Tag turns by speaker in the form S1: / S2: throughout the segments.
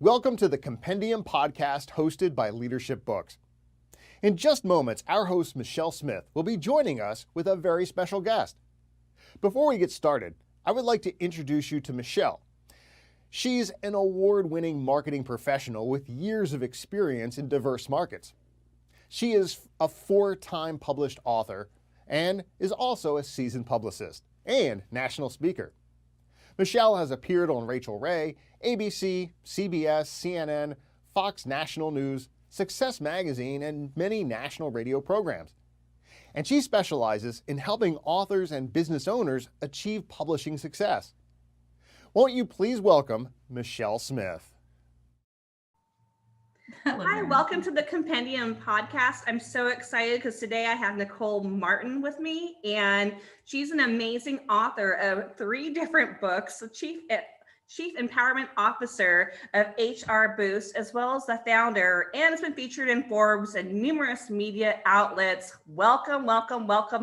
S1: Welcome to the Compendium Podcast hosted by Leadership Books. In just moments, our host Michele Smith will be joining us with a very special guest. Before we get started, I would like to introduce you to Michele. She's an award-winning marketing professional with years of experience in diverse markets. She is a 4-time published author and is also a seasoned publicist and national speaker. Michele has appeared on Rachel Ray, ABC, CBS, CNN, Fox National News, Success Magazine, and many national radio programs. And she specializes in helping authors and business owners achieve publishing success. Won't you please welcome Michele Smith?
S2: Hi, welcome to the Compendium Podcast. I'm so excited because today I have Nicole Martin with me, and she's an amazing author of 3 different books, the Chief Empowerment Officer of HR Boost, as well as the founder, and it's been featured in Forbes and numerous media outlets. Welcome,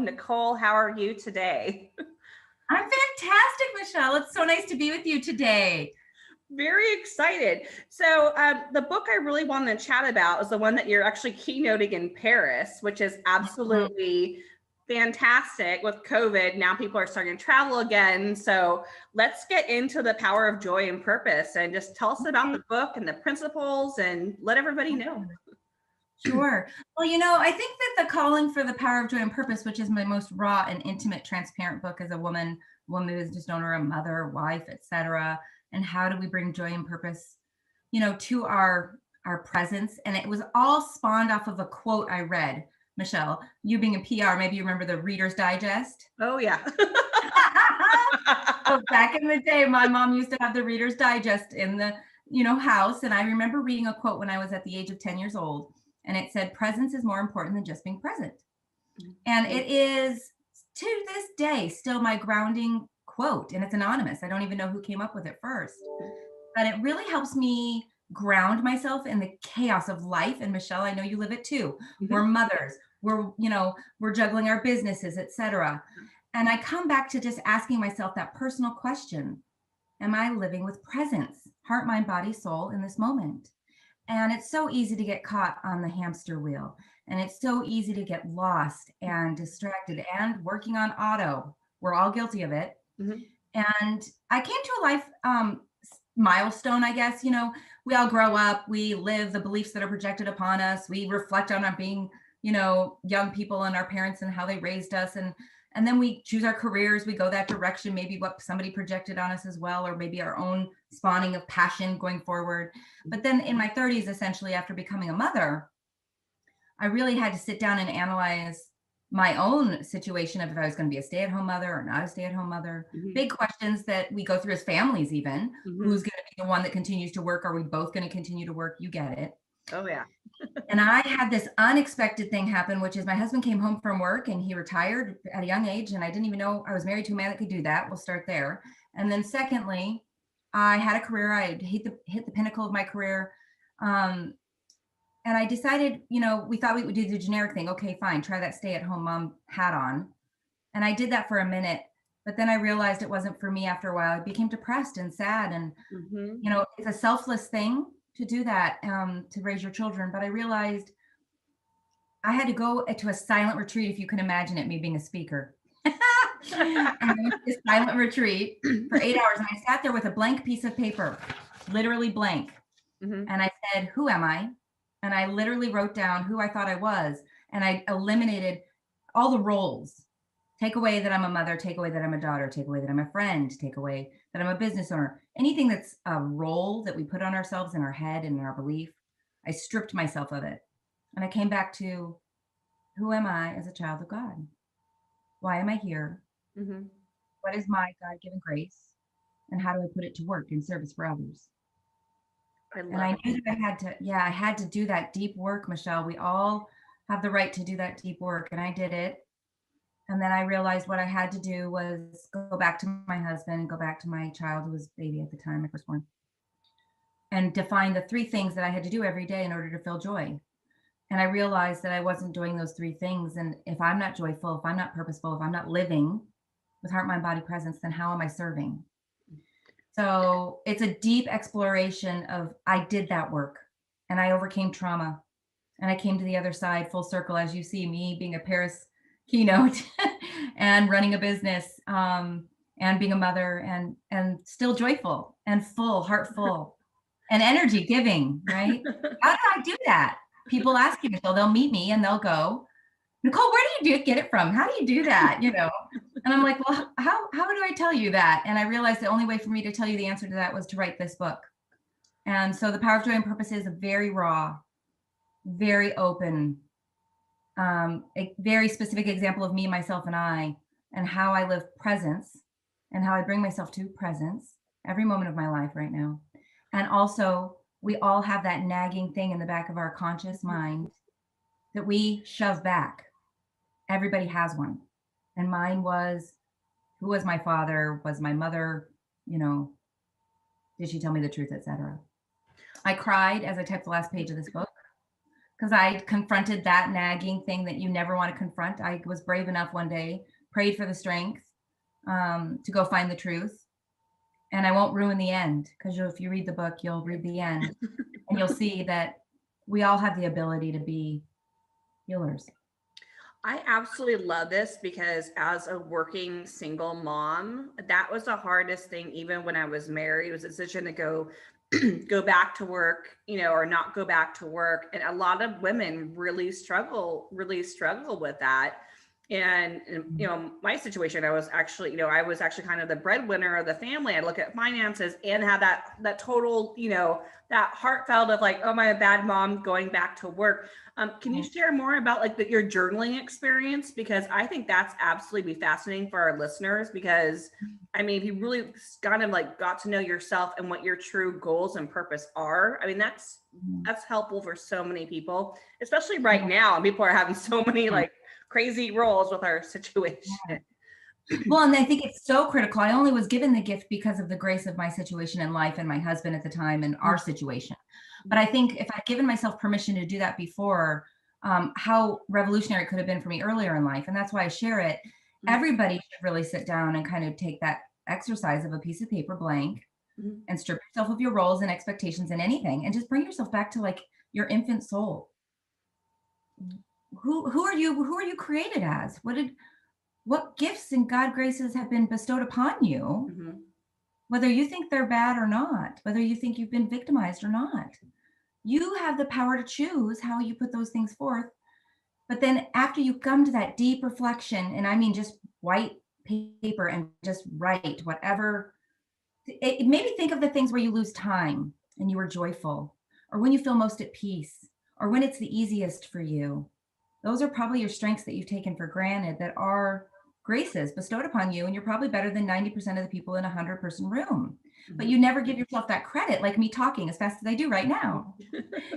S2: Nicole. How are you today?
S3: I'm fantastic, Michele. It's so nice to be with you today.
S2: Very excited. So the book I really wanted to chat about is the one that you're actually keynoting in Paris, which is absolutely fantastic with COVID. Now people are starting to travel again. So let's get into the power of joy and purpose and just tell us about the book and the principles and let everybody know.
S3: Sure. Well, I think that the calling for the power of joy and purpose, which is my most raw and intimate, transparent book as a woman business owner, a mother, wife, etc. And how do we bring joy and purpose, to our presence? And it was all spawned off of a quote I read. Michele, you being a PR, maybe you remember the Reader's Digest?
S2: Oh, yeah.
S3: So back in the day, my mom used to have the Reader's Digest in the, house. And I remember reading a quote when I was at the age of 10 years old. And it said, presence is more important than just being present. And it is, to this day, still my grounding quote, and it's anonymous. I don't even know who came up with it first, but it really helps me ground myself in the chaos of life. And Michele, I know you live it too. We're mothers, we're juggling our businesses, etc. And I come back to just asking myself that personal question: am I living with presence, heart, mind, body, soul in this moment? And it's so easy to get caught on the hamster wheel, and it's so easy to get lost and distracted and working on auto. We're all guilty of it. And I came to a life milestone, I guess. We all grow up, we live the beliefs that are projected upon us. We reflect on our being, young people and our parents and how they raised us. And then we choose our careers. We go that direction, maybe what somebody projected on us as well, or maybe our own spawning of passion going forward. But then in my 30s, essentially after becoming a mother, I really had to sit down and analyze my own situation of if I was going to be a stay-at-home mother or not a stay-at-home mother. Big questions that we go through as families even. Who's going to be the one that continues to work? Are we both going to continue to work? You get it.
S2: Oh, yeah.
S3: And I had this unexpected thing happen, which is my husband came home from work and he retired at a young age. And I didn't even know I was married to a man that could do that. We'll start there. And then secondly, I had a career. I hit the pinnacle of my career. And I decided, we thought we would do the generic thing. Okay, fine. Try that stay-at-home mom hat on. And I did that for a minute, but then I realized it wasn't for me after a while. I became depressed and sad. And, it's a selfless thing to do that, to raise your children. But I realized I had to go to a silent retreat, if you can imagine it, me being a speaker. And I went to this silent retreat for 8 hours. And I sat there with a blank piece of paper, literally blank. And I said, who am I? And I literally wrote down who I thought I was. And I eliminated all the roles. Take away that I'm a mother, take away that I'm a daughter, take away that I'm a friend, take away that I'm a business owner. Anything that's a role that we put on ourselves in our head and in our belief, I stripped myself of it. And I came back to, who am I as a child of God? Why am I here? What is my God-given grace? And how do I put it to work in service for others? I knew that I had to do that deep work, Michele. We all have the right to do that deep work. And I did it. And then I realized what I had to do was go back to my husband and go back to my child, who was baby at the time, my firstborn, and define the 3 things that I had to do every day in order to feel joy. And I realized that I wasn't doing those 3 things. And if I'm not joyful, if I'm not purposeful, if I'm not living with heart, mind, body, presence, then how am I serving? So it's a deep exploration of, I did that work and I overcame trauma and I came to the other side full circle, as you see me being a Paris keynote and running a business, and being a mother, and still joyful and full, heart full and energy giving, right? How do I do that? People ask you, Michele, they'll meet me and they'll go, Nicole, where do you get it from? How do you do that? And I'm like, well, how do I tell you that? And I realized the only way for me to tell you the answer to that was to write this book. And so The Power of Joy and Purpose is a very raw, very open, a very specific example of me, myself, and I, and how I live presence and how I bring myself to presence every moment of my life right now. And also, we all have that nagging thing in the back of our conscious mind that we shove back. Everybody has one. And mine was, who was my father? Was my mother, did she tell me the truth, etc. I cried as I typed the last page of this book because I confronted that nagging thing that you never want to confront. I was brave enough one day, prayed for the strength to go find the truth. And I won't ruin the end, because if you read the book, you'll read the end and you'll see that we all have the ability to be healers.
S2: I absolutely love this, because as a working single mom, that was the hardest thing. Even when I was married, it was a decision to go back to work, or not go back to work. And a lot of women really struggle with that. And my situation, I was actually kind of the breadwinner of the family. I look at finances and have that total, that heartfelt of like, oh, am I a bad mom going back to work? Can you share more about your journaling experience? Because I think that's absolutely fascinating for our listeners, because if you really kind of got to know yourself and what your true goals and purpose are, that's helpful for so many people, especially right now. And people are having so many crazy roles with our situation.
S3: Well, and I think it's so critical. I only was given the gift because of the grace of my situation in life and my husband at the time and our situation. But I think if I'd given myself permission to do that before, how revolutionary it could have been for me earlier in life. And that's why I share it. Everybody should really sit down and kind of take that exercise of a piece of paper blank and strip yourself of your roles and expectations and anything, and just bring yourself back to your infant soul. Who are you created as? What gifts and God graces have been bestowed upon you, whether you think they're bad or not, whether you think you've been victimized or not. You have the power to choose how you put those things forth. But then after you come to that deep reflection, and I mean just white paper and just write whatever, it made me think of the things where you lose time and you are joyful, or when you feel most at peace, or when it's the easiest for you. Those are probably your strengths that you've taken for granted, that are graces bestowed upon you. And you're probably better than 90% of the people in a 100-person room. But you never give yourself that credit, like me talking as fast as I do right now.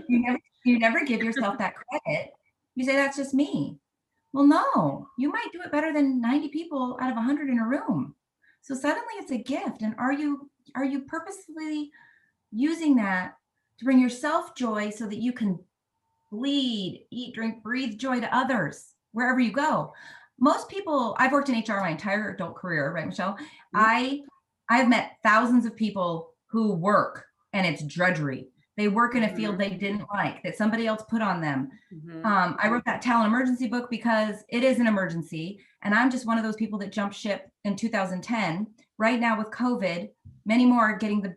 S3: You never give yourself that credit. You say, that's just me. Well, no, you might do it better than 90 people out of 100 in a room. So suddenly it's a gift. And are you purposefully using that to bring yourself joy so that you can bleed, eat, drink, breathe joy to others wherever you go? Most people, I've worked in HR my entire adult career, right, Michele? I've met thousands of people who work and it's drudgery. They work in a field they didn't like, that somebody else put on them. I wrote that talent emergency book because it is an emergency. And I'm just one of those people that jumped ship in 2010. Right now with COVID, many more are getting the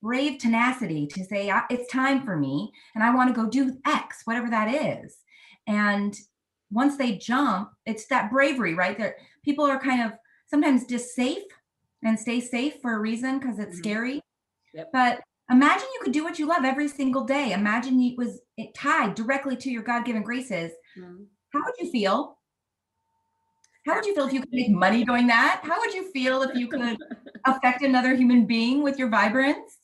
S3: brave tenacity to say, it's time for me and I want to go do X, whatever that is. And once they jump, it's that bravery, right? That people are kind of sometimes just safe and stay safe for a reason because it's scary. But imagine you could do what you love every single day. Imagine it was tied directly to your God-given graces. How would you feel? How would you feel if you could make money doing that? How would you feel if you could affect another human being with your vibrance?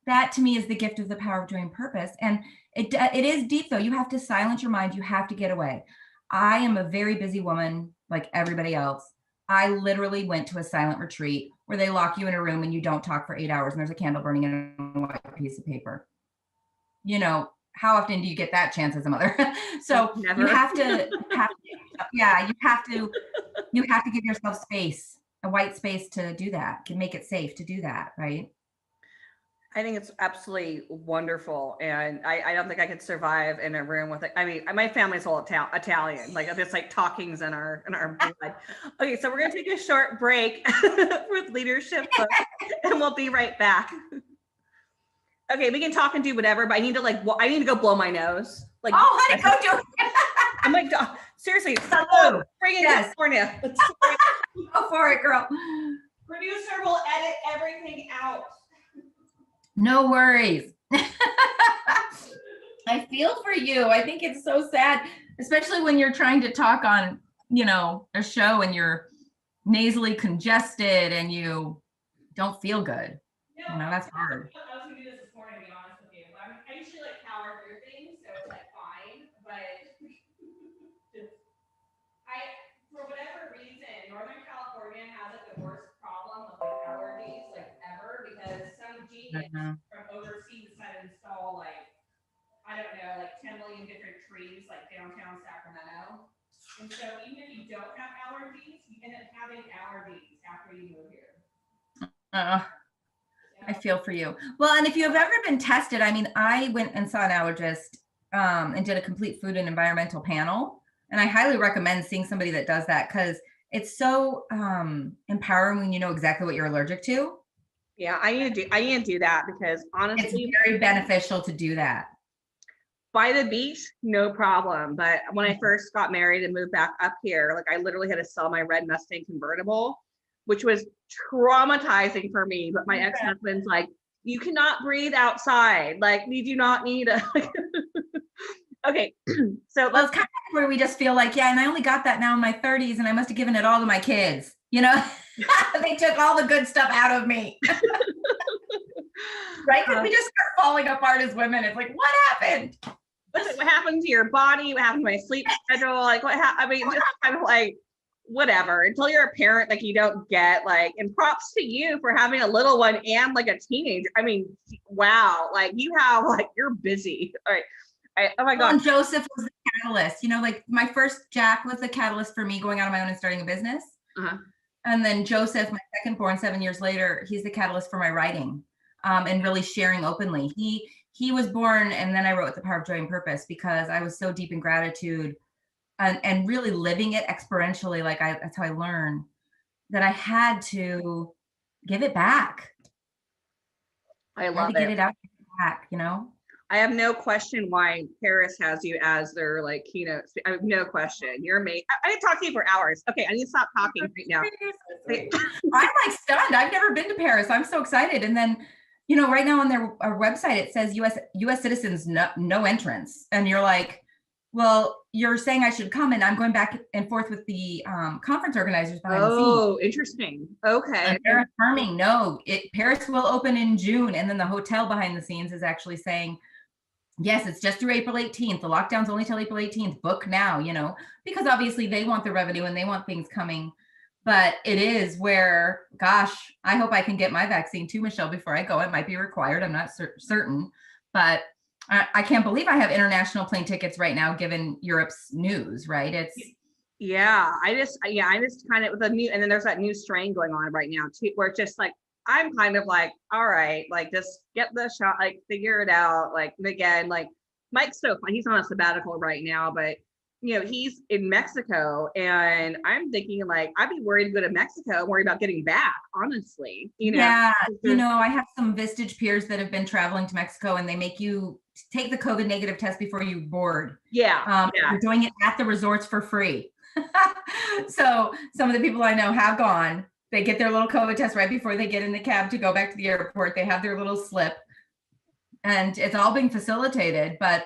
S3: That to me is the gift of the power of joy and purpose. And it is deep though. You have to silence your mind. You have to get away. I am a very busy woman like everybody else. I literally went to a silent retreat where they lock you in a room and you don't talk for 8 hours and there's a candle burning in a white piece of paper. How often do you get that chance as a mother? So
S2: Never.
S3: you have to give yourself space a white space to do that, can make it safe to do that, right?
S2: I think it's absolutely wonderful. And I don't think I could survive in a room with it. I mean, my family's all Italian, like it's like talking's in our blood. Okay, so we're gonna take a short break with leadership books, and we'll be right back. Okay, we can talk and do whatever, but I need to go blow my nose. Like,
S3: oh, honey, go do it.
S2: I'm like, seriously,
S3: Hello.
S2: bring in
S3: Yes.
S2: California.
S3: Go for it, girl.
S2: Producer will edit everything out.
S3: No worries. I feel for you. I think it's so sad, especially when you're trying to talk on, a show and you're nasally congested and you don't feel good. That's hard.
S2: I was gonna do this morning, to be honest with you. I usually power through things, so it's fine. But for whatever reason, Northern California has the worst problem with allergies ever, because some genius from overseas decided to install I don't know, 10 million different trees downtown Sacramento. And so even if you don't have allergies, you end up having allergies after you move here.
S3: I feel for you. Well, and if you have ever been tested, I went and saw an allergist and did a complete food and environmental panel. And I highly recommend seeing somebody that does that, because it's so empowering when you know exactly what you're allergic to.
S2: Yeah, I need to do that, because honestly,
S3: it's very beneficial to do that.
S2: By the beach, no problem. But when I first got married and moved back up here, I literally had to sell my red Mustang convertible, which was traumatizing for me. But my ex-husband's like, you cannot breathe outside. We do not need a. Okay, so
S3: it's kind of where we just feel like, and I only got that now in my 30s, and I must have given it all to my kids. They took all the good stuff out of me. Right? Because we just start falling apart as women. It's like, what happened?
S2: What happened to your body? What happened to my sleep schedule? What happened? Just kind of whatever. Until you're a parent, you don't get and props to you for having a little one and a teenager. Wow. You have you're busy. All right. Oh my God.
S3: And Joseph was the catalyst. My first Jack was the catalyst for me going out on my own and starting a business.
S2: Uh-huh.
S3: And then Joseph, my second born, 7 years later, he's the catalyst for my writing and really sharing openly. He was born, and then I wrote The Power of Joy and Purpose, because I was so deep in gratitude and really living it exponentially. That's how I learned that I had to give it back.
S2: I love it.
S3: Get it out back,
S2: I have no question why Paris has you as their keynote. I have no question. You're amazing. I need to talk to you for hours. Okay, I need to stop talking right now.
S3: I'm stunned. I've never been to Paris. I'm so excited. And then, right now on their website, it says U.S. citizens, no entrance. And you're like, well, you're saying I should come, and I'm going back and forth with the conference organizers behind the scenes.
S2: Oh, interesting. Okay.
S3: And they're affirming, Paris will open in June. And then the hotel behind the scenes is actually saying, yes, it's just through April 18th. The lockdown's only till April 18th. Book now, because obviously they want the revenue and they want things coming. But it is where, gosh, I hope I can get my vaccine too, Michelle, before I go. It might be required. I'm not certain. But I can't believe I have international plane tickets right now, given Europe's news, right?
S2: I just kind of with a new, and then there's that new strain going on right now too, where it's just I'm kind of all right, just get the shot, figure it out. Again, Mike's so fun. He's on a sabbatical right now, but he's in Mexico, and I'm thinking I'd be worried to go to Mexico and worry about getting back, honestly.
S3: Yeah, I have some Vistage peers that have been traveling to Mexico, and they make you take the COVID negative test before you board.
S2: Yeah.
S3: You're doing it at the resorts for free. So some of the people I know have gone. They get their little COVID test right before they get in the cab to go back to the airport. They have their little slip, and it's all being facilitated. But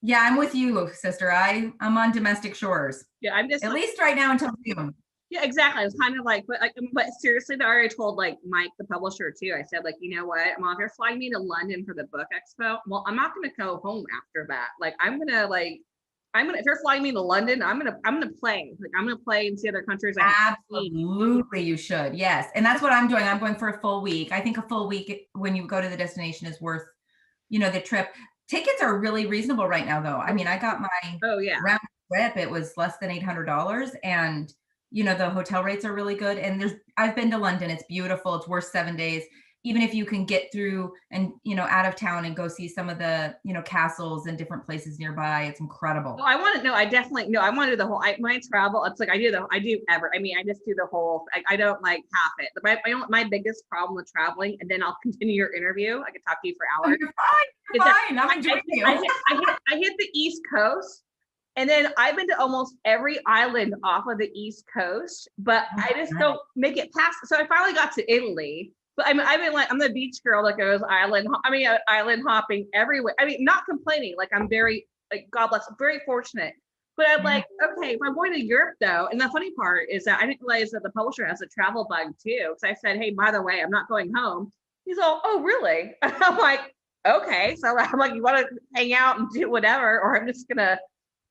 S3: yeah, I'm with you, sister. I'm on domestic shores.
S2: Yeah, I'm just
S3: at least right now until June.
S2: Yeah, exactly. I was kind of but seriously, I already told Mike, the publisher too. I said you know what, Mom, if you're flying me to London for the book expo, well, I'm not going to go home after that. If you're flying me to London, I'm gonna play. I'm gonna play in see other countries.
S3: Absolutely, you should. Yes, and that's what I'm doing. I'm going for a full week. I think a full week when you go to the destination is worth, the trip. Tickets are really reasonable right now, though. I got my round trip. It was less than $800, and the hotel rates are really good. And I've been to London. It's beautiful. It's worth 7 days. Even if you can get through and, out of town and go see some of the, castles and different places nearby, it's incredible.
S2: Oh, I want to know. I definitely know. I want to do the whole, when I travel, it's like, I do I just do the whole, I don't like half it. My biggest problem with traveling, and then I'll continue your interview. I could talk to you for hours.
S3: You're fine. I'm enjoying you.
S2: I hit the East Coast. And then I've been to almost every island off of the East Coast, but I just don't make it past. So I finally got to Italy. But I'm the beach girl that goes island hopping everywhere. I mean, not complaining. Like, I'm very, God bless, very fortunate. But I'm like, okay, if I'm going to Europe though, and the funny part is that I didn't realize that the publisher has a travel bug too. Because I said, hey, by the way, I'm not going home. He's all, oh, really? I'm like, okay. So I'm like, you want to hang out and do whatever, or I'm just gonna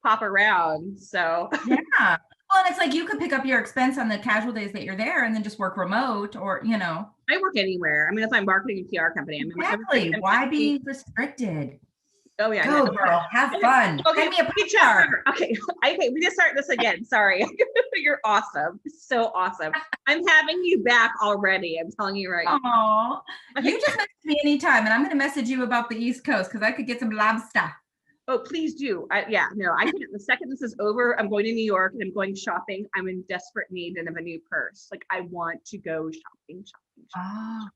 S2: pop around. So
S3: yeah. Well, and it's like you could pick up your expense on the casual days that you're there and then just work remote, or,
S2: I work anywhere. I mean, that's my marketing and PR company.
S3: Exactly. Why be restricted?
S2: Oh yeah.
S3: Go, girl. Have fun.
S2: Okay.
S3: Give me a picture.
S2: Okay. We just start this again. Sorry. You're awesome. So awesome. I'm having you back already. I'm telling you right now.
S3: Oh, you just message me anytime, and I'm going to message you about the East Coast because I could get some lobster.
S2: Oh, please do. I can. The second this is over, I'm going to New York and I'm going shopping. I'm in desperate need of a new purse. Like, I want to go shopping.
S3: Oh,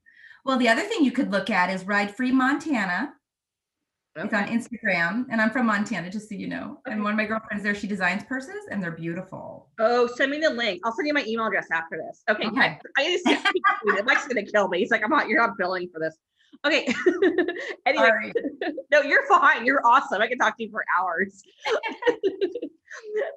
S3: well, the other thing you could look at is Ride Free Montana. Okay. It's on Instagram, and I'm from Montana, just so you know. Okay. And one of my girlfriends there, she designs purses, and they're beautiful.
S2: Oh, send me the link. I'll send you my email address after this. Okay. I just Mike's gonna kill me. He's like, you're not billing for this. Okay. Anyway, no, you're fine. You're awesome. I can talk to you for hours.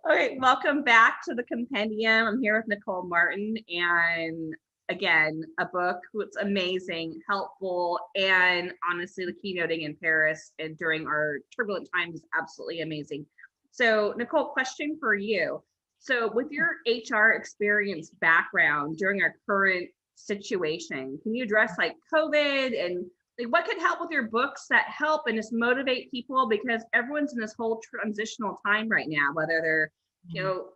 S2: Okay, welcome back to the Compendium. I'm here with Nicole Martin, and again, a book that's amazing, helpful, and honestly, the keynoting in Paris and during our turbulent times is absolutely amazing. So, Nicole, question for you. So, with your HR experience background during our current situation, can you address like COVID and like what could help with your books that help and just motivate people, because everyone's in this whole transitional time right now, whether they're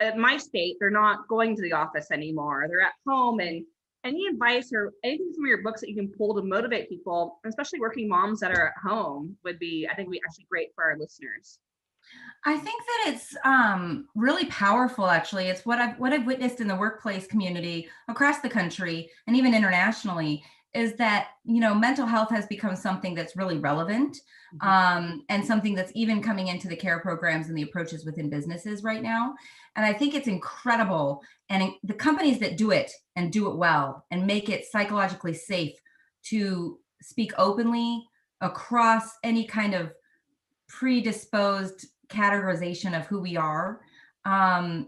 S2: at my state, they're not going to the office anymore, they're at home, and any advice or anything from your books that you can pull to motivate people, especially working moms that are at home, would be, I think, be actually great for our listeners.
S3: I think that it's really powerful, actually. It's what I've witnessed in the workplace community across the country and even internationally, is that, mental health has become something that's really relevant, and something that's even coming into the care programs and the approaches within businesses right now. And I think it's incredible. And the companies that do it and do it well and make it psychologically safe to speak openly across any kind of predisposed categorization of who we are.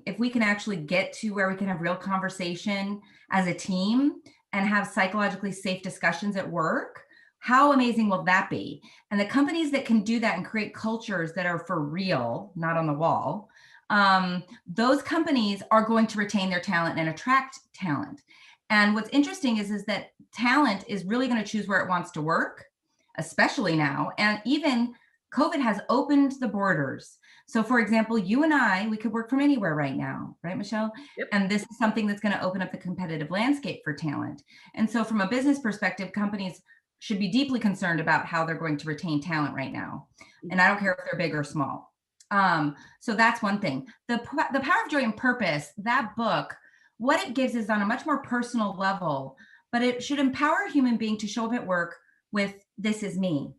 S3: If we can actually get to where we can have real conversation as a team and have psychologically safe discussions at work, how amazing will that be? And the companies that can do that and create cultures that are for real, not on the wall, those companies are going to retain their talent and attract talent. And what's interesting is that talent is really going to choose where it wants to work, especially now. And even COVID has opened the borders. So for example, you and I, we could work from anywhere right now, right, Michelle?
S2: Yep.
S3: And this is something that's going to open up the competitive landscape for talent. And so from a business perspective, companies should be deeply concerned about how they're going to retain talent right now. And I don't care if they're big or small. So that's one thing. The Power of Joy and Purpose, that book, what it gives is on a much more personal level, but it should empower a human being to show up at work with, this is me.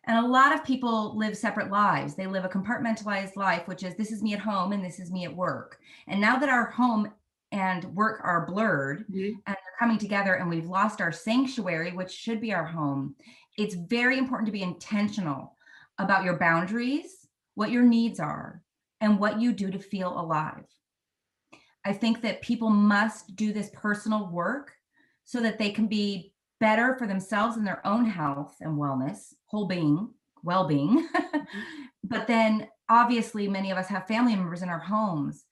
S3: And a lot of people live separate lives. They live a compartmentalized life, which is, this is me at home and this is me at work. And now that our home and work are blurred and they're coming together, and we've lost our sanctuary, which should be our home, it's very important to be intentional about your boundaries, what your needs are, and what you do to feel alive. I think that people must do this personal work so that they can be better for themselves and their own health and wellness, well-being. But then obviously many of us have family members in our homes.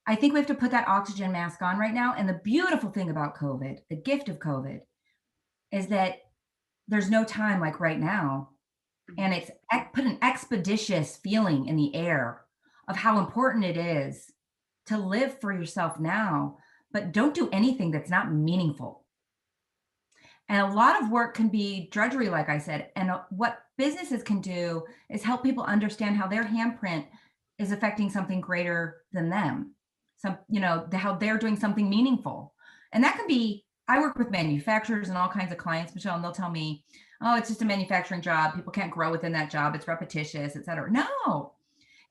S3: I think we have to put that oxygen mask on right now. And the beautiful thing about COVID, the gift of COVID, is that there's no time like right now. And it's put an expeditious feeling in the air of how important it is to live for yourself now, but don't do anything that's not meaningful. And a lot of work can be drudgery, like I said. And what businesses can do is help people understand how their handprint is affecting something greater than them. How they're doing something meaningful. And that can be, I work with manufacturers and all kinds of clients, Michele, and they'll tell me, oh, it's just a manufacturing job. People can't grow within that job. It's repetitious, et cetera. No.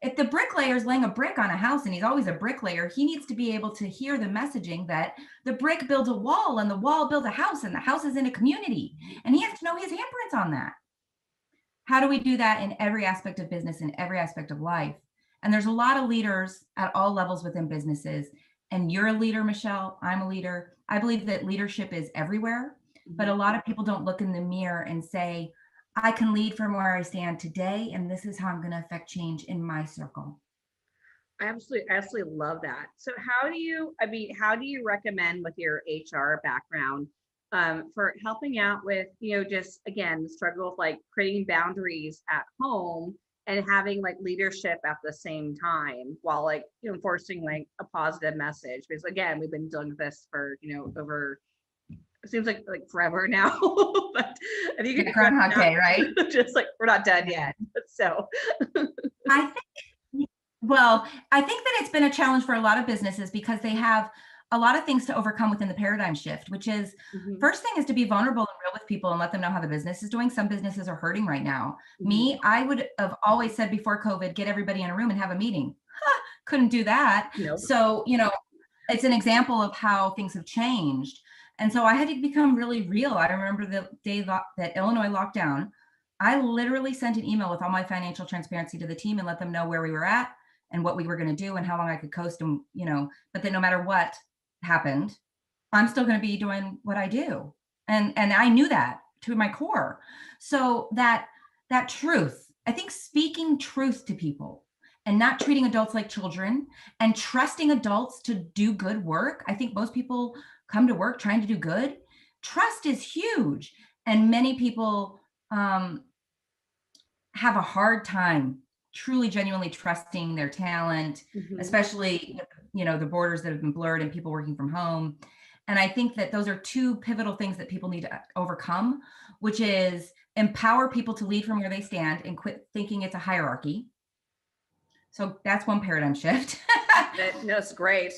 S3: If the bricklayer is laying a brick on a house and he's always a bricklayer, he needs to be able to hear the messaging that the brick builds a wall and the wall builds a house and the house is in a community. And he has to know his handprints on that. How do we do that in every aspect of business, in every aspect of life? And there's a lot of leaders at all levels within businesses. And you're a leader, Michele. I'm a leader. I believe that leadership is everywhere, but a lot of people don't look in the mirror and say, I can lead from where I stand today, and this is how I'm going to affect change in my circle.
S2: I absolutely love that. So how do you recommend with your HR background for helping out with, just again, the struggle of like creating boundaries at home and having like leadership at the same time while like, enforcing like a positive message? Because again, we've been dealing with this for, over, it seems like forever now, but if you could
S3: Groundhog Day, right?
S2: Just like we're not done yet. So
S3: I think that it's been a challenge for a lot of businesses because they have a lot of things to overcome within the paradigm shift, which is first thing is to be vulnerable and real with people and let them know how the business is doing. Some businesses are hurting right now. Me, I would have always said before COVID, get everybody in a room and have a meeting. Couldn't do that.
S2: Nope.
S3: So, it's an example of how things have changed. And so I had to become really real. I remember the day that Illinois locked down, I literally sent an email with all my financial transparency to the team and let them know where we were at and what we were going to do and how long I could coast and, but then no matter what happened, I'm still going to be doing what I do. And I knew that to my core. So that truth, I think speaking truth to people and not treating adults like children and trusting adults to do good work. I think most people come to work trying to do good. Trust is huge. And many people have a hard time truly, genuinely trusting their talent, especially, the borders that have been blurred and people working from home. And I think that those are two pivotal things that people need to overcome, which is empower people to lead from where they stand and quit thinking it's a hierarchy. So that's one paradigm shift.
S2: That's great.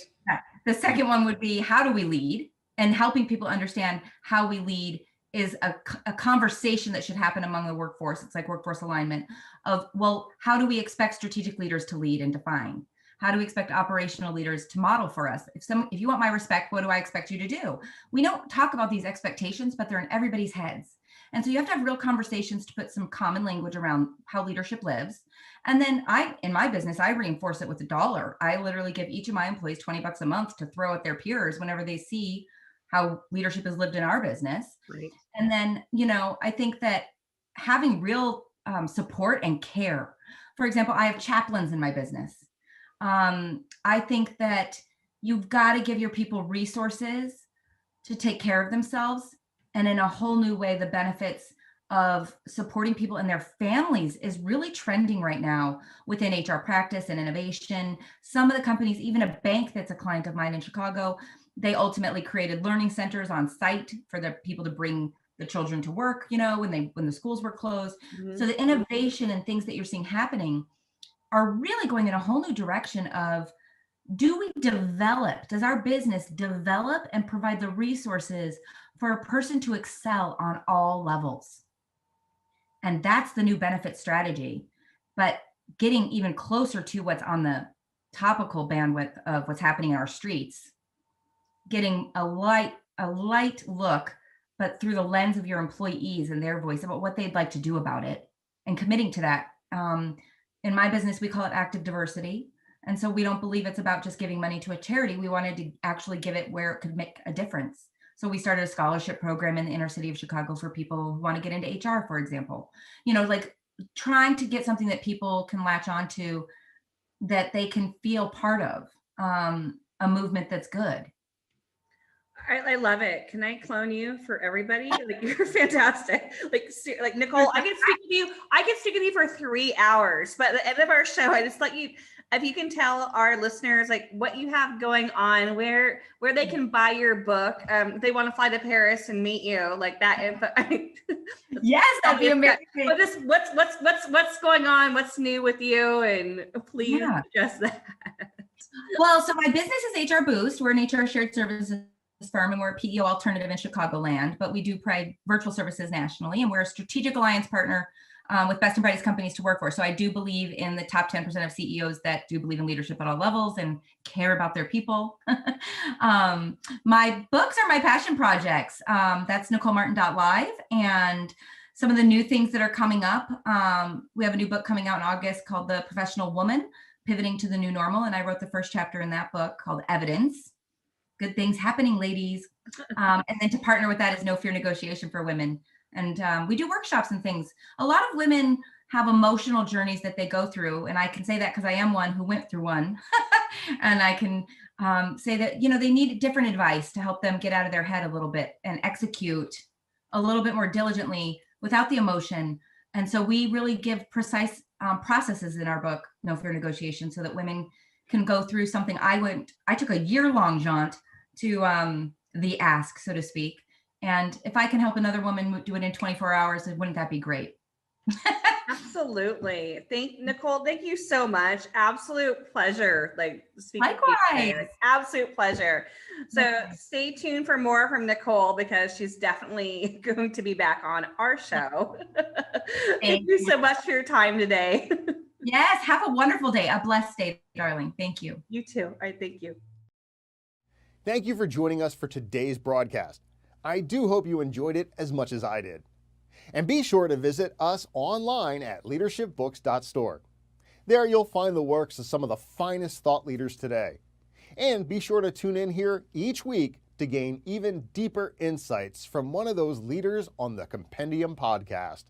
S3: The second one would be, how do we lead? And helping people understand how we lead is a conversation that should happen among the workforce. It's like workforce alignment of, well, how do we expect strategic leaders to lead and define? How do we expect operational leaders to model for us? If you want my respect, what do I expect you to do? We don't talk about these expectations, but they're in everybody's heads. And so you have to have real conversations to put some common language around how leadership lives. And then in my business, I reinforce it with $1. I literally give each of my employees $20 a month to throw at their peers whenever they see how leadership is lived in our business.
S2: Right.
S3: And then, I think that having real support and care. For example, I have chaplains in my business. I think that you've got to give your people resources to take care of themselves. And in a whole new way, the benefits of supporting people and their families is really trending right now within HR practice and innovation. Some of the companies, even a bank that's a client of mine in Chicago, they ultimately created learning centers on site for the people to bring the children to work, when the schools were closed. So the innovation and things that you're seeing happening are really going in a whole new direction of, does our business develop and provide the resources for a person to excel on all levels? And that's the new benefit strategy. But getting even closer to what's on the topical bandwidth of what's happening in our streets, getting a light look, but through the lens of your employees and their voice about what they'd like to do about it and committing to that. In my business, we call it active diversity. And so we don't believe it's about just giving money to a charity. We wanted to actually give it where it could make a difference. So we started a scholarship program in the inner city of Chicago for people who want to get into HR, for example, like trying to get something that people can latch onto, that they can feel part of, a movement that's good.
S2: I love it. Can I clone you for everybody? Like, you're fantastic. Like Nichole, I can speak with you for 3 hours, but at the end of our show, I just let you if you can tell our listeners like what you have going on, where they can buy your book, if they want to fly to Paris and meet you, like that info.
S3: Yes, that'd be amazing.
S2: But just what's going on? What's new with you? And please address that.
S3: Well, so my business is HR Boost. We're an HR shared services firm, and we're a PEO alternative in Chicagoland, but we do provide virtual services nationally, and we're a strategic alliance partner with best and brightest companies to work for. So I do believe in the top 10% of CEOs that do believe in leadership at all levels and care about their people. My books are my passion projects. That's NicoleMartin.live. And some of the new things that are coming up, we have a new book coming out in August called The Professional Woman, Pivoting to the New Normal. And I wrote the first chapter in that book called Evidence. Good things happening, ladies. And then to partner with that is No Fear Negotiation for Women. And we do workshops and things. A lot of women have emotional journeys that they go through. And I can say that because I am one who went through one. And I can say that, they need different advice to help them get out of their head a little bit and execute a little bit more diligently without the emotion. And so we really give precise processes in our book, No Fear Negotiation, so that women can go through something. I took a year-long jaunt to the ask, so to speak. And if I can help another woman do it in 24 hours, wouldn't that be great?
S2: Absolutely. Nicole, thank you so much. Absolute pleasure. Like speaking
S3: Likewise.
S2: Absolute pleasure. So stay tuned for more from Nicole because she's definitely going to be back on our show. Thank you so much for your time today.
S3: Yes. Have a wonderful day. A blessed day, darling. Thank you.
S2: You too. All right. Thank you.
S1: Thank you for joining us for today's broadcast. I do hope you enjoyed it as much as I did. And be sure to visit us online at leadershipbooks.store. There you'll find the works of some of the finest thought leaders today. And be sure to tune in here each week to gain even deeper insights from one of those leaders on the Compendium Podcast.